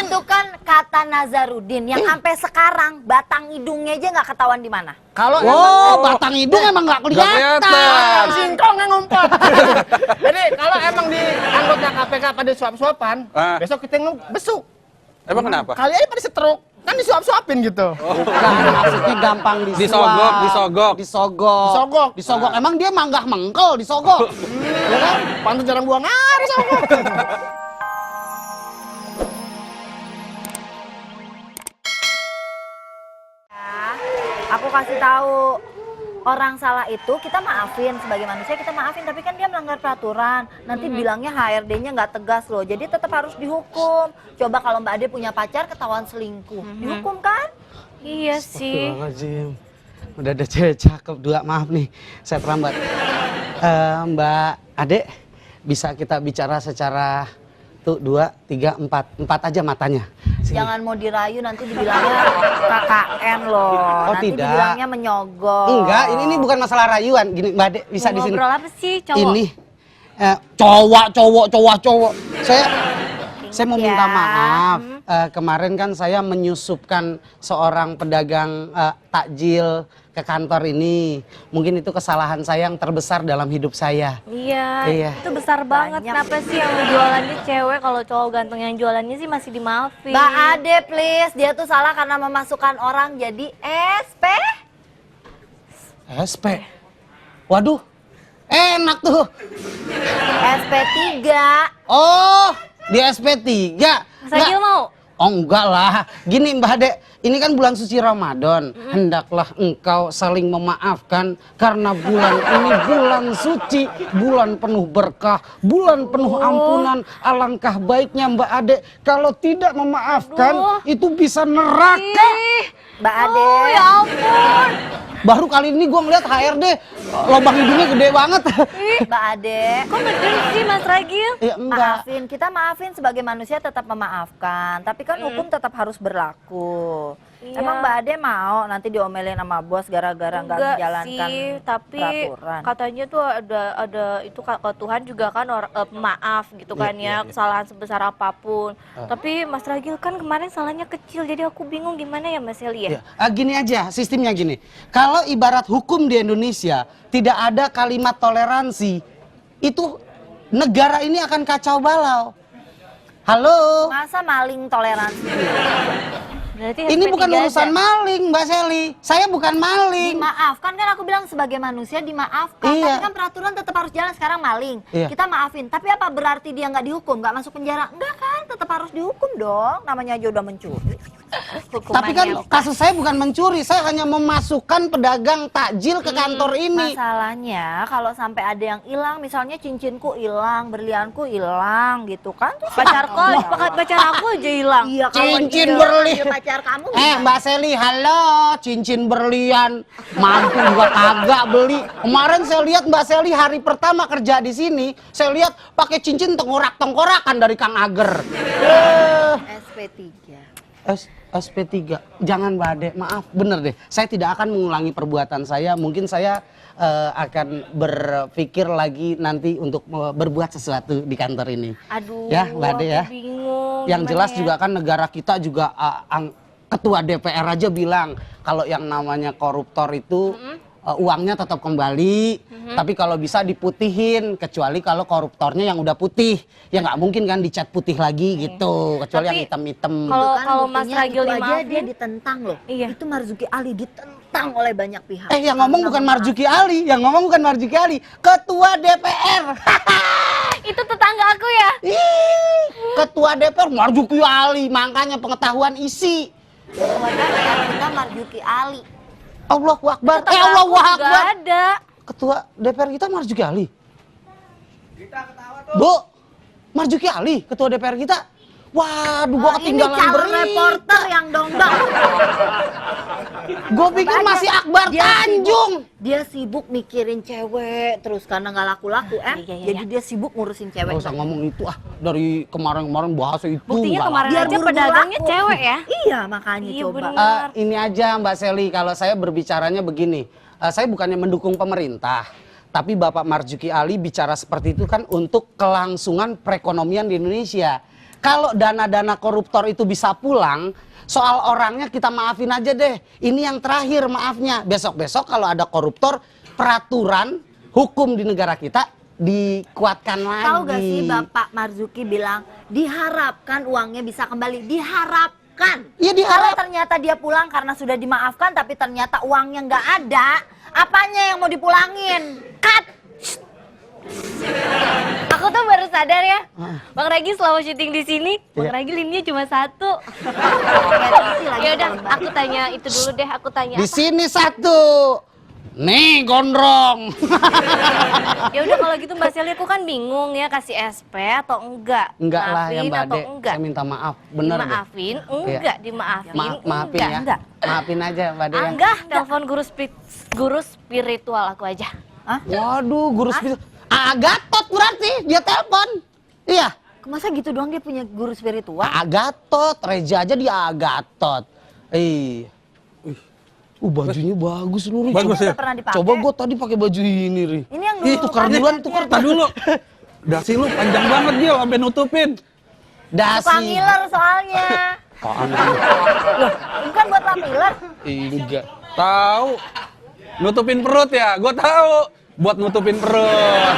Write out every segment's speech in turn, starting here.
Itu kan kata Nazarudin yang sampai sekarang batang hidungnya aja nggak ketahuan di mana. Kalau batang hidung emang nggak kelihatan. Singkongnya ngumpet. Jadi kalau emang di anggota KPK pada suap-suapan, besok kita besuk. Emang kenapa? Kali aja pada setruk. Kan disuap-suapin gitu. Bukan, maksudnya gampang disuap. Disogok. Emang dia manggah mengkel disogok. Ya kan? Pantas jarang buang air sogok. Aku kasih tahu, orang salah itu kita maafin, sebagai manusia kita maafin, tapi kan dia melanggar peraturan. Nanti bilangnya HRD-nya nggak tegas loh, jadi tetap harus dihukum. Coba kalau Mbak Ade punya pacar ketahuan selingkuh, dihukum kan? Iya sih. Astagfirullahaladzim. Udah ada cewek cakep dua, maaf nih saya terlambat. Mbak Ade, bisa kita bicara secara 1, 2, 3, 4 aja matanya. Sini. Jangan mau dirayu, nanti dibilangnya KKN loh. Nanti tidak. dibilangnya menyogok. Enggak, ini bukan masalah rayuan. Gini Mbak Ade, bisa di sini. Ngobrol apa sih cowok? Ini cowok. Saya mau minta maaf. Kemarin kan saya menyusupkan seorang pedagang takjil ke kantor ini. Mungkin itu kesalahan saya yang terbesar dalam hidup saya. Iya. Itu besar banget. Kenapa sih yang jualannya cewek, kalau cowok ganteng yang jualannya sih masih dimaafin? Mbak Ade please, dia tuh salah karena memasukkan orang jadi SP? Waduh, enak tuh. SP3. Oh, di SP3. Saya mau. Oh enggak lah, gini Mbak Ade, ini kan bulan suci Ramadan. Hendaklah engkau saling memaafkan karena bulan ini bulan suci, bulan penuh berkah, bulan penuh ampunan. Alangkah baiknya Mbak Ade kalau tidak memaafkan itu bisa neraka. Mbak Ade. Oh ya ampun. Baru kali ini gue ngeliat HRD lubang hidungnya gede banget. Mbak Ade. Kok ngedeng sih Mas Ragil? Ya enggak. Kita maafin sebagai manusia, tetap memaafkan. Tapi kan hukum tetap harus berlaku. Iya. Emang Mbak Ade mau nanti diomelin sama bos gara-gara nggak menjalankan sih, tapi peraturan? katanya tuh ada itu Tuhan juga kan maaf gitu kan ya, kesalahan sebesar apapun. Tapi Mas Ragil kan kemarin salahnya kecil, jadi aku bingung gimana ya Mas Eli ya? Gini aja, sistemnya gini. Kalau ibarat hukum di Indonesia tidak ada kalimat toleransi, itu negara ini akan kacau balau. Halo? Masa maling toleransi? Berarti Ini SP3 bukan urusan aja. maling, Mbak Seli. Saya bukan maling. Dimaafkan kan, aku bilang sebagai manusia dimaafkan. Iya. Tapi kan peraturan tetap harus jalan. Sekarang maling, Iya. kita maafin. Tapi apa berarti dia nggak dihukum, nggak masuk penjara? Enggak kan, tetap harus dihukum dong. Namanya aja udah mencuri. Tapi kan kasus saya bukan mencuri, saya hanya memasukkan pedagang takjil ke kantor ini. Masalahnya kalau sampai ada yang hilang, misalnya cincinku hilang, berlianku hilang gitu kan. Terus pacar aku aja hilang. Iya, kalau Cincin dia berlian. pacar kamu Mbak Seli, halo, cincin berlian, mampu gua kagak beli. Kemarin saya lihat Mbak Seli hari pertama kerja di sini, saya lihat pakai cincin tengkorak-tengkorakan dari Kang Ager. SP3. SP3, jangan Mbak Ade, maaf, bener deh. Saya tidak akan mengulangi perbuatan saya. Mungkin saya akan berpikir lagi nanti untuk berbuat sesuatu di kantor ini. Aduh, ya Mbak Ade ya. Bingung. Yang jelas ya? juga kan negara kita juga ketua DPR aja bilang kalau yang namanya koruptor itu uangnya tetap kembali, tapi kalau bisa diputihin, kecuali kalau koruptornya yang udah putih, ya nggak mungkin kan dicat putih lagi gitu, kecuali Tapi, yang hitam-hitam. Kalau Mas Ragil itu aja dia dimaafin, ditentang loh. Iya. Itu Marzuki Ali ditentang oleh banyak pihak. Yang ngomong bukan Marzuki Ali, ketua DPR. itu tetangga aku ya? Ih, ketua DPR Marzuki Ali, makanya pengetahuan isi. Ketua DPR kita Marzuki Ali. Allahu Akbar. Tetangga Allahu aku juga Akbar. ada. Ketua DPR kita Marzuki Ali. Bu, Marzuki Ali, ketua DPR kita. Waduh, gua ketinggalan Ini calon berita. reporter yang dongdong. Gua pikir masih Akbar Tanjung. Dia sibuk mikirin cewek terus karena nggak laku-laku jadi dia sibuk ngurusin cewek. Gak usah ngomong itu dari kemarin-kemarin bahasa itu. Buktinya nggak kemarin Biar aja buru-buru pedagangnya laku. cewek ya? Iya makanya Iya, coba. bener. Ini aja Mbak Seli, kalau saya berbicaranya begini, saya bukannya mendukung pemerintah, tapi Bapak Marzuki Ali bicara seperti itu kan untuk kelangsungan perekonomian di Indonesia. Kalau dana-dana koruptor itu bisa pulang, soal orangnya kita maafin aja deh. Ini yang terakhir maafnya. Besok-besok kalau ada koruptor, peraturan hukum di negara kita dikuatkan lagi. Tahu gak sih Bapak Marzuki bilang diharapkan uangnya bisa kembali, diharapkan. Ya Kalau diharap. ternyata dia pulang karena sudah dimaafkan tapi ternyata uangnya nggak ada, apanya yang mau dipulangin? Cut. Aku tuh baru sadar ya, Bang Ragi selama syuting di sini, Bang Ragi linknya cuma satu. Ya udah, aku tanya itu dulu deh, aku tanya Di apa? sini satu. Nih gondrong. Ya udah kalau gitu Mbak Sally, aku kan bingung ya kasih SP atau enggak? Enggak lah ya Maafin Mbak atau Ade. enggak? Saya minta maaf. Bener deh. Dimaafin, enggak dimaafin, Maafin ya. enggak. Maafin aja Mbak Ade ya. Enggak, telepon guru spiritual aku aja. Waduh, guru spiritual. Gatot berarti dia telepon. Iya. Masa gitu doang dia punya guru spiritual? Gatot, Reja aja dia Gatot. Bajunya bagus lu, Ri. Bagus ya? Udah pernah dipakai. Coba gua tadi pakai baju ini, Ri. Ini yang dulu. Tukar duluan, tukar. Tar dulu. Dasi lu panjang banget Gil, sampai nutupin. Suka Dasi. ngiler soalnya. Apaan? Loh, bukan buat lap ngiler. Enggak. Tahu. Nutupin perut ya? Gua tahu. Buat nutupin perut.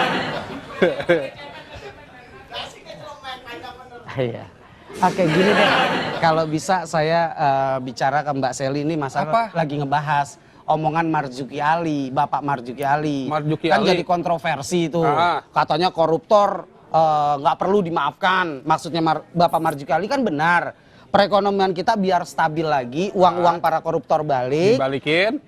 Iya. Oke, gini deh. Kalau bisa saya bicara ke Mbak Sally ini masalah Apa? lagi ngebahas omongan Marzuki Ali, Bapak Marzuki Ali. Marzuki Kan Ali. jadi kontroversi itu. Ah. Katanya koruptor nggak perlu dimaafkan. Maksudnya Bapak Marzuki Ali kan benar. Perekonomian kita biar stabil lagi, uang-uang para koruptor balik. Dibalikin.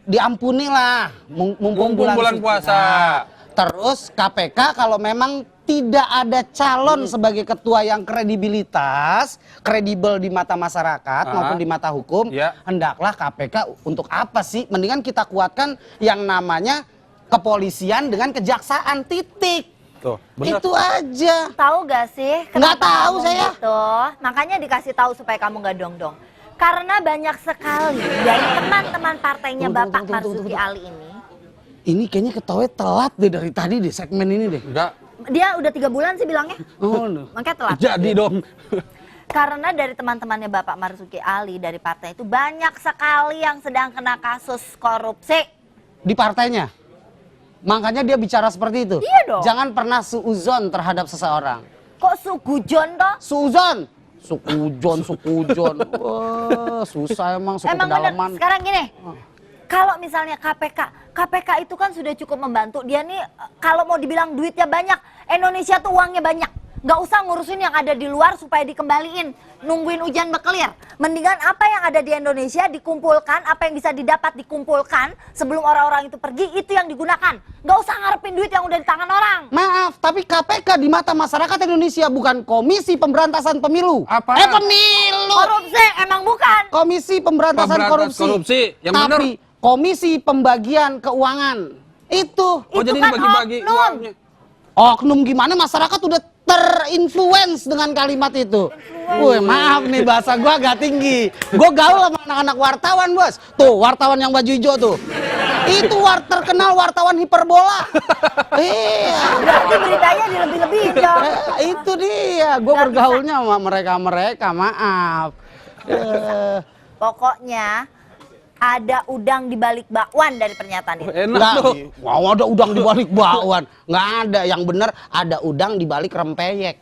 Diampuni lah, mumpung bulan puasa. Terus KPK kalau memang tidak ada calon sebagai ketua yang kredibilitas, kredibel di mata masyarakat maupun di mata hukum, Ya. hendaklah KPK untuk apa sih? Mendingan kita kuatkan yang namanya kepolisian dengan kejaksaan, titik. Tuh, bener. Itu aja. Tahu gak sih? Nggak kenapa tahu ngomong saya. Gitu? Makanya dikasih tahu supaya kamu nggak dong-dong. Karena banyak sekali dari teman-teman partainya Tunggu, Bapak tunggu, tunggu, Marzuki tunggu. Ali ini. Ini kayaknya ketawanya telat deh dari tadi deh segmen ini deh. Enggak. Dia udah 3 bulan sih bilangnya. Oh, no. Makanya telat. Jadi dong. Karena dari teman-temannya Bapak Marzuki Ali dari partai itu banyak sekali yang sedang kena kasus korupsi. Di partainya. Makanya dia bicara seperti itu. Iya dong. Jangan pernah suuzon terhadap seseorang. Kok sugujon toh? Suuzon. Sukujon. Wah, susah emang suku Emang bener. kedalaman. Sekarang gini. Kalau misalnya KPK itu kan sudah cukup membantu. Dia nih kalau mau dibilang duitnya banyak, Indonesia tuh uangnya banyak. Nggak usah ngurusin yang ada di luar supaya dikembaliin. Nungguin hujan berkelir. Mendingan apa yang ada di Indonesia dikumpulkan, apa yang bisa didapat dikumpulkan sebelum orang-orang itu pergi, itu yang digunakan. Nggak usah ngarepin duit yang udah di tangan orang. Maaf, tapi KPK di mata masyarakat Indonesia bukan Komisi Pemberantasan Pemilu. Apa? Pemilu. Korupsi emang bukan. Komisi Pemberantasan Pemberantasan Korupsi. korupsi, yang tapi Komisi Pembagian Keuangan. Itu. Oh, Itu jadi kan dibagi-bagi oknum. uangnya. Oknum gimana, masyarakat udah terinfluence dengan kalimat itu. Wih, maaf nih bahasa gua agak tinggi. Gua gaul sama anak-anak wartawan, Bos. Tuh, wartawan yang baju hijau tuh. Itu terkenal wartawan hiperbola. Iya. Berarti beritanya dilebih-lebihin dong. Itu dia. Gua bergaulnya sama mereka-mereka, maaf. Pokoknya ada udang di balik bakwan dari pernyataan itu. Enak Nggak, tuh. mau ada udang di balik bakwan. Nggak ada, yang bener ada udang di balik rempeyek.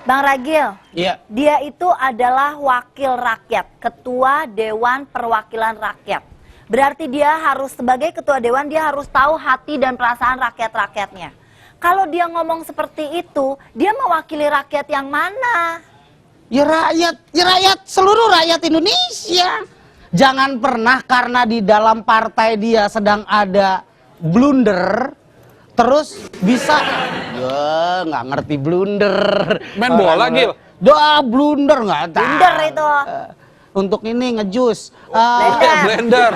Bang Ragil, Iya. dia itu adalah wakil rakyat, ketua Dewan Perwakilan Rakyat. Berarti dia harus sebagai ketua dewan, dia harus tahu hati dan perasaan rakyat-rakyatnya. Kalau dia ngomong seperti itu, dia mewakili rakyat yang mana? Ya rakyat, seluruh rakyat Indonesia. Jangan pernah karena di dalam partai dia sedang ada blunder, terus bisa, ya nggak ngerti blunder. Main bola, Gil? Doa blunder nggak tahu. Blunder itu. Untuk ini ngejus. Blender.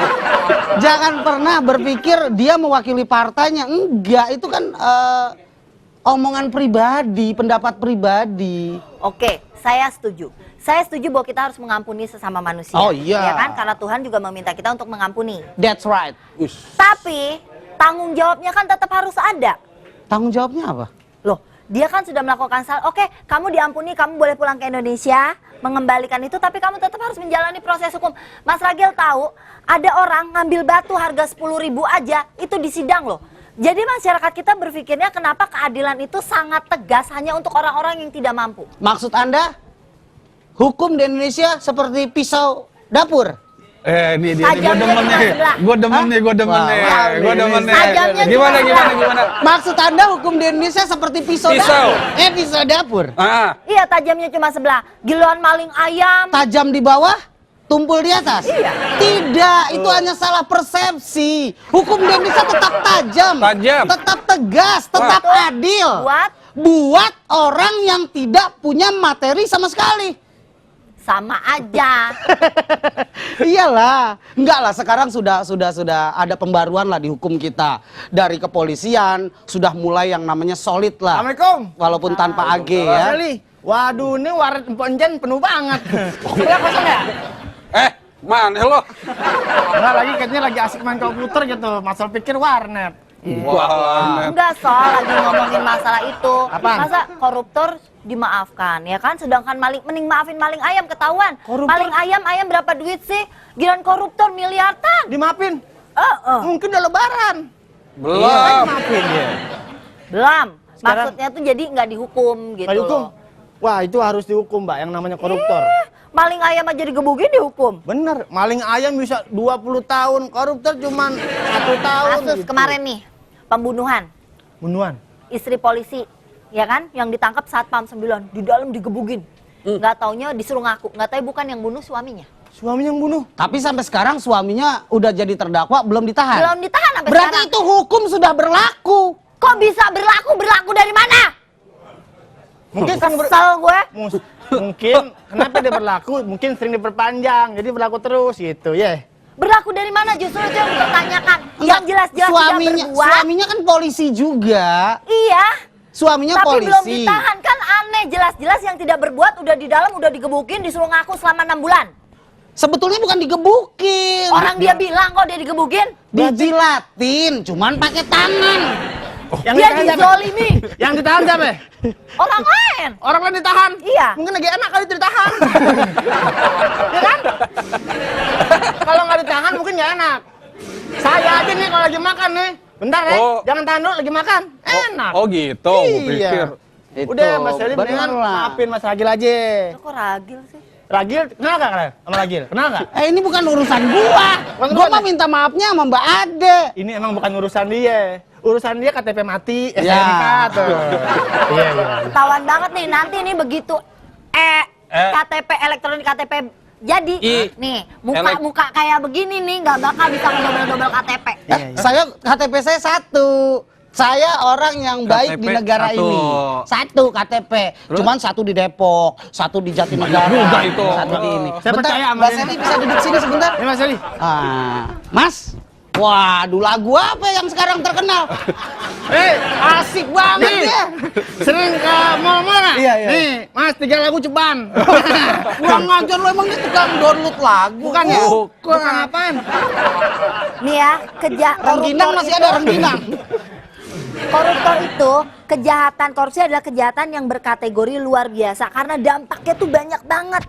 Jangan pernah berpikir dia mewakili partainya. Enggak, itu kan omongan pribadi, pendapat pribadi. Oke, saya setuju. Saya setuju bahwa kita harus mengampuni sesama manusia. Oh, iya. Ya kan? Karena Tuhan juga meminta kita untuk mengampuni. That's right. Tapi tanggung jawabnya kan tetap harus ada. Tanggung jawabnya apa? Loh, dia kan sudah melakukan salah. Oke, kamu diampuni, kamu boleh pulang ke Indonesia, mengembalikan itu, tapi kamu tetap harus menjalani proses hukum. Mas Ragil tahu, ada orang ngambil batu harga 10.000 aja, itu disidang loh. Jadi masyarakat kita berpikirnya kenapa keadilan itu sangat tegas hanya untuk orang-orang yang tidak mampu. Maksud Anda, hukum di Indonesia seperti pisau dapur? Ini dia, gue Tajamnya demen cuma nih. sebelah. Gue demen nih, gue demen nih. Gue demen nih. Tajamnya cuma Gimana, sebelah. gimana? Maksud Anda hukum di Indonesia seperti pisau Pisau. dapur? Pisau dapur. Iya, tajamnya cuma sebelah. Giliran maling ayam. Tajam di bawah, tumpul di atas? Iya. Tidak, itu hanya salah persepsi. Hukum di Indonesia tetap tajam. Tajam. Tetap tegas, tetap adil. Buat orang yang tidak punya materi sama sekali. Sama aja. Iyalah, enggak lah, sekarang sudah ada pembaruan lah di hukum kita. Dari kepolisian sudah mulai yang namanya solid lah. Assalamualaikum. Walaupun tanpa AG ya. Sally. Waduh, ini waret Emponjen penuh banget. Sebelah kosong ya? Mana lo? Enggak, kayaknya lagi asik main komputer gitu. Masal pikir warnet. Wah, Enggak, soal lagi ngomongin masalah itu. Apaan? Masa koruptor dimaafkan, ya kan? Sedangkan mending maafin maling ayam, ketahuan. Koruptor? Maling ayam berapa duit sih? Giliran koruptor miliaran. Dimaafin? Mungkin udah lebaran. belum. Maafin dia. belum. Sekarang- Maksudnya tuh jadi nggak dihukum gitu Nggak dihukum? loh. Wah, itu harus dihukum, Mbak, yang namanya koruptor. Maling ayam aja digebukin dihukum. Bener, maling ayam bisa 20 tahun, koruptor cuman 1 tahun. Kasus gitu. kemarin nih, pembunuhan Bunuhan. istri polisi, ya kan? Yang ditangkap Satpam 9, di dalam digebukin. Nggak taunya disuruh ngaku, nggak tahu bukan yang bunuh suaminya. Suaminya yang bunuh. Tapi sampai sekarang suaminya udah jadi terdakwa, belum ditahan. Belum ditahan sampai Berarti sekarang. itu hukum sudah berlaku. Kok bisa berlaku? Berlaku dari mana? Mungkin sering Kesel gue. mungkin kenapa dia berlaku? Mungkin sering diperpanjang, jadi berlaku terus gitu, ya. Berlaku dari mana? Justru itu yang dipertanyakan. Yang jelas-jelas tidak berbuat. Suaminya kan polisi juga. Iya. Suaminya Tapi polisi. belum ditahan, kan aneh. Jelas-jelas yang tidak berbuat udah di dalam, udah digebukin, disuruh ngaku selama 6 bulan. Sebetulnya bukan digebukin. Orang dia bilang kok dia digebukin. Dijilatin, cuman pakai tangan. Yang Dia ditahan siapa? dizolimi. Yang ditahan siapa? Orang lain. Orang lain ditahan? Iya. Mungkin lagi enak kali ditahan. Ya kan? Kalau nggak ditahan mungkin nggak enak. Saya aja nih kalau lagi makan nih. Bentar ya, Oh. jangan tahan dulu lagi makan. Enak. Oh gitu, gua Iya. pikir. Itu, Udah Mas Heri bener mendingan lah. maafin Mas Ragil aja. Lo kok ragil sih? Ragil, kenal nggak kalian sama Ragil? Kenal nggak? Ini bukan urusan gua. Bukan Gua urusan mah minta maafnya sama Mbak Ade. Ini emang bukan urusan dia. Urusan dia KTP mati, Ya. STNK tuh. Iya, iya. Ketahuan banget nih, nanti nih begitu KTP elektronik KTP jadi nih muka kayak begini nih nggak bakal bisa ngedobel-dobel KTP. Iya, iya. Saya KTP saya satu. Saya orang yang baik KTP di negara satu. ini. Satu KTP. Cuman satu di Depok, satu di Jatinegara, juga itu. satu di ini. Saya Bentar, percaya sama Mbak dia. Sally bisa duduk sini sebentar. Ini Mas Heri. Mas, waduh lagu apa yang sekarang terkenal? Asik banget Nih, ya. sering ke mall-mall nggak? Iya, iya. Nih, Mas, 3 lagu ceban. Kurang ngajar lo, emang dia tukang download lagu. Bukan ya? Bukan. Bukan apaan? Nih ya, Rengginang masih ada rengginang. Koruptor itu, kejahatan korupsi adalah kejahatan yang berkategori luar biasa karena dampaknya tuh banyak banget.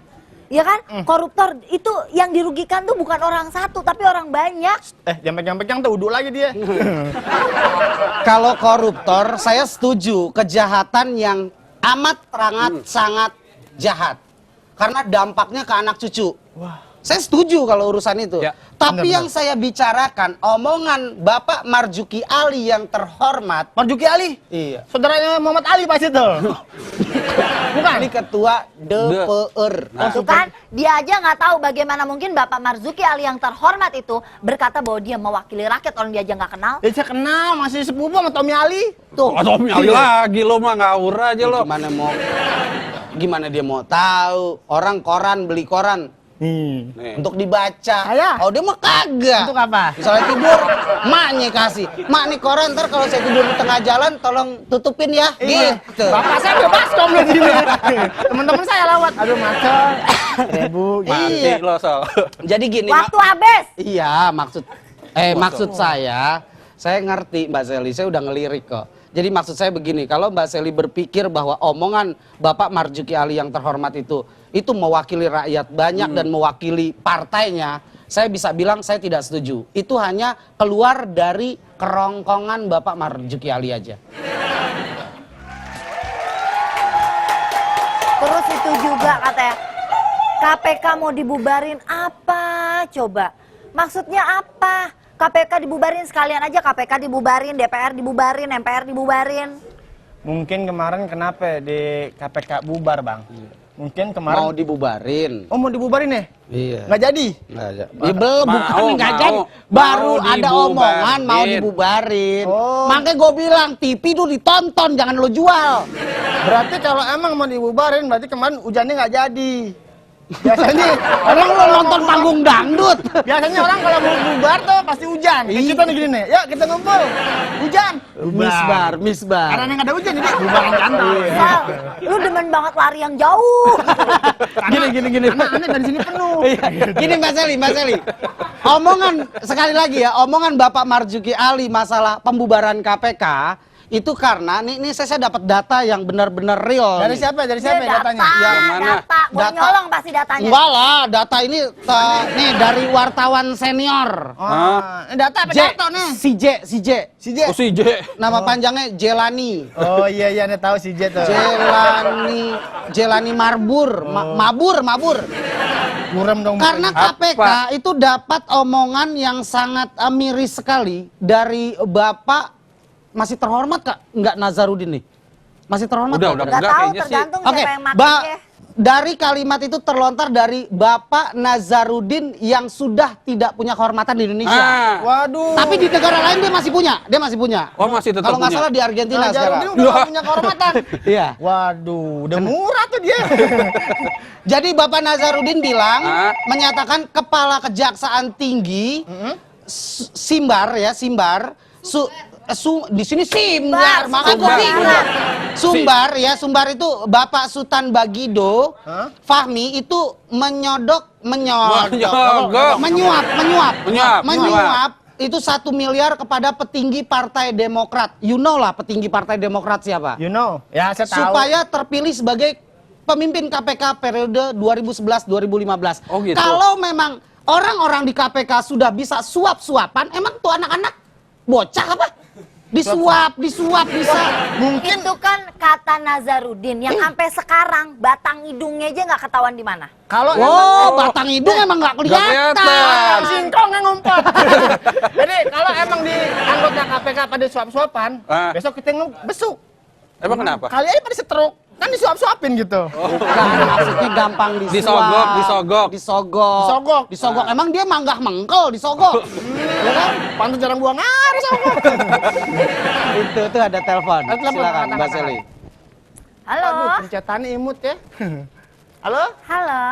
Ya kan? Koruptor itu yang dirugikan tuh bukan orang satu tapi orang banyak. Jampek-jampek tuh uduk lagi dia. Kalau koruptor, saya setuju kejahatan yang amat sangat jahat. Karena dampaknya ke anak cucu. Saya setuju kalau urusan itu. Ya, Tapi benar-benar. yang saya bicarakan, omongan Bapak Marzuki Ali yang terhormat. Marzuki Ali? Iya. Saudaranya Muhammad Ali pasti tuh. Bukan? Ini ketua DPR. Tuh kan, dia aja nggak tahu bagaimana mungkin Bapak Marzuki Ali yang terhormat itu berkata bahwa dia mewakili rakyat orang dia aja nggak kenal. Ya saya kenal, masih sepupu sama Tommy Ali. Tuh. Tommy Ali lagi lo mah ngawur aja lo. Gimana dia mau tahu? Orang koran beli koran. Nih. Untuk dibaca. Saya? Oh dia mah kagak. Untuk apa? Misalnya tidur, maknya kasih. Mak nih koran, ntar kalau saya tidur di tengah jalan, tolong tutupin ya. Gitu. Bapak saya udah baskom di sini. Teman-teman saya lawat. Aduh macet. 1000. Mati Iya. lo so. Jadi gini. Waktu habis. Iya, maksud saya ngerti Mbak Sally, saya udah ngelirik kok. Jadi maksud saya begini, kalau Mbak Seli berpikir bahwa omongan Bapak Marzuki Ali yang terhormat itu mewakili rakyat banyak dan mewakili partainya, saya bisa bilang saya tidak setuju. Itu hanya keluar dari kerongkongan Bapak Marzuki Ali aja. Terus itu juga katanya KPK mau dibubarin apa coba? Maksudnya apa? KPK dibubarin sekalian aja, KPK dibubarin, DPR dibubarin, MPR dibubarin. Mungkin kemarin kenapa di KPK bubar, Bang? Mungkin kemarin Mau dibubarin. Oh, mau dibubarin ya? Iya. Nggak jadi? Nggak ada. Ya, belum, bukan nggak mau. jadi. Baru Mau ada omongan mau dibubarin. dibubarin. Oh. Makanya gue bilang TV itu ditonton, jangan lo jual. Berarti kalau emang mau dibubarin, berarti kemarin hujannya nggak jadi. Biasanya Emang lo nonton panggung dangdut? biasanya orang kalau mau bubar tuh pasti hujan. Kayak kita nih gini nih, yuk kita ngumpul. Hujan. Misbar. Karena nggak ada hujan jadi bubaran kantor. Sal, lu demen banget lari yang jauh. Gini. Karena aneh dari sini penuh. Gini Mbak Seli. Omongan, sekali lagi ya, omongan Bapak Marzuki Ali masalah pembubaran KPK, itu karena, nih saya dapat data yang benar-benar real. Dari nih. siapa? Dari Dia siapa ya datanya? Yang mana? data. Gua Data. nyolong pasti datanya. Enggak lah, data ini nih dari wartawan senior. Oh, ini data apa data nih? Si J. Si J. Oh si J. Nama panjangnya Jelani. Oh iya nih tahu si J tuh. Jelani Marbur, Mabur. Buram dong. Karena Apa? KPK itu dapat omongan yang sangat miris sekali dari Bapak masih terhormat Kak? Enggak Nazarudin nih. Masih terhormat Udah Kak? Nggak tahu, kayaknya sih. tergantung Oke, siapa yang makin dari kalimat itu terlontar dari Bapak Nazarudin yang sudah tidak punya kehormatan di Indonesia. Ah. Waduh. Tapi di negara lain dia masih punya. Oh masih tetap Kalau nggak punya. salah di Argentina Nah, sekarang. Jarudin udah nggak punya kehormatan. Iya. Waduh, udah murah tuh dia. Jadi Bapak Nazarudin bilang, Ah. menyatakan Kepala Kejaksaan Tinggi Simbar, di sini Simbar, makanya gue Sumbar. bingung. Sumbar itu Bapak Sultan Bagido, Hah? Fahmi itu menyuap itu 1 miliar kepada petinggi Partai Demokrat. You know lah petinggi Partai Demokrat siapa? You know. Ya, saya tahu. Supaya terpilih sebagai pemimpin KPK periode 2011-2015. Oh, gitu. Kalau memang orang-orang di KPK sudah bisa suap-suapan, emang tuh anak-anak bocah apa? Disuap bisa. Mungkin itu kan kata Nazarudin yang sampai sekarang batang hidungnya aja nggak ketahuan di mana. Kalau Wow, batang hidung emang nggak kelihatan. kelihatan. singkong yang ngumpet. Jadi kalau emang di anggota KPK pada suap-suapan, Ah. besok kita besuk. Emang kenapa? Kali aja pada setruk. Kan disuap-suapin gitu. Bukan, maksudnya gampang disuap. Disogok. Disogok. Emang dia manggah mengkel disogok. Ya kan? Pantas jarang buang air sogok. Itu ada telepon. Ada telepon, Silakan kata-kata. Mbak Seli. Halo. Aduh, pencetannya imut ya. Halo? Halo.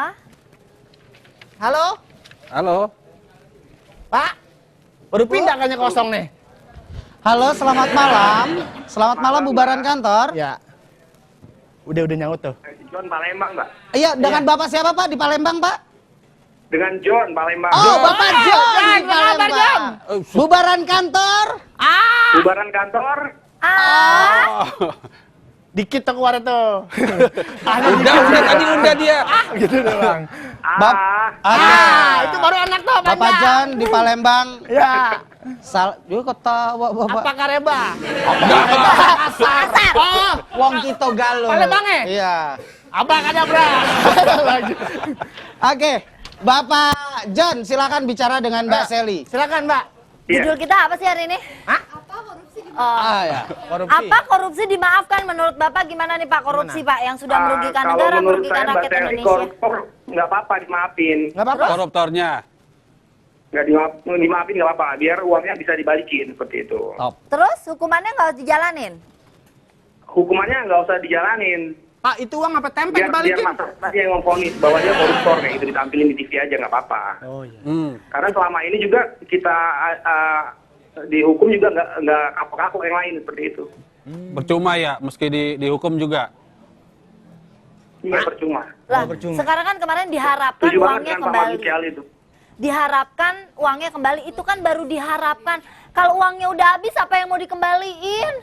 Halo? Halo. Pak? Baru pindah kayaknya kosong nih. Halo, selamat malam. Selamat malam bubaran kantor. Ya. Udah nyaut tuh. John Palembang, Mbak. Iya, dengan Bapak siapa Pak di Palembang, Pak? Dengan John Palembang. Oh, Bapak John di John, apa kabar, Palembang. Bubaran kantor. Bubaran kantor. Dikit tuh keluar tuh. Udah tadi dia. Gitu doang. Oke. Itu baru anak tuh Bapak apanya? John di Palembang. Ya. Yuk ketawa Bapak. Apa kareba? Asar. Oh, Wong Kito Galo. Palembangnya? Iya. apa kadabra? Oke, Bapak John silakan bicara dengan Mbak Seli. Silakan, Mbak. Judul kita apa sih hari ini? Hah? Ya. Korupsi. Apa korupsi dimaafkan menurut Bapak gimana nih Pak korupsi Pak yang sudah merugikan Kalau negara, menurut merugikan saya Mbak rakyat Seli Indonesia? koruptor nggak apa-apa dimaafin. Nggak apa-apa. Koruptornya. Nggak dimaafin nggak apa-apa. Biar uangnya bisa dibalikin seperti itu. Top. Terus hukumannya nggak harus dijalanin? Hukumannya nggak usah dijalanin. Pak, itu uang apa tempe Biar dibalikin? masyarakat yang memvonis bahwa dia koruptor kayak gitu ditampilin di TV aja nggak apa-apa. Oh iya. Karena selama ini juga kita dihukum juga nggak kapok-kapok yang lain seperti itu. Percuma ya, meski dihukum juga. Iya percuma. Lah, percuma. sekarang kan kemarin diharapkan Setuju banget uangnya dengan Pak kembali. Marzuki Ali itu. Diharapkan uangnya kembali, itu kan baru diharapkan. Kalau uangnya udah habis apa yang mau dikembaliin?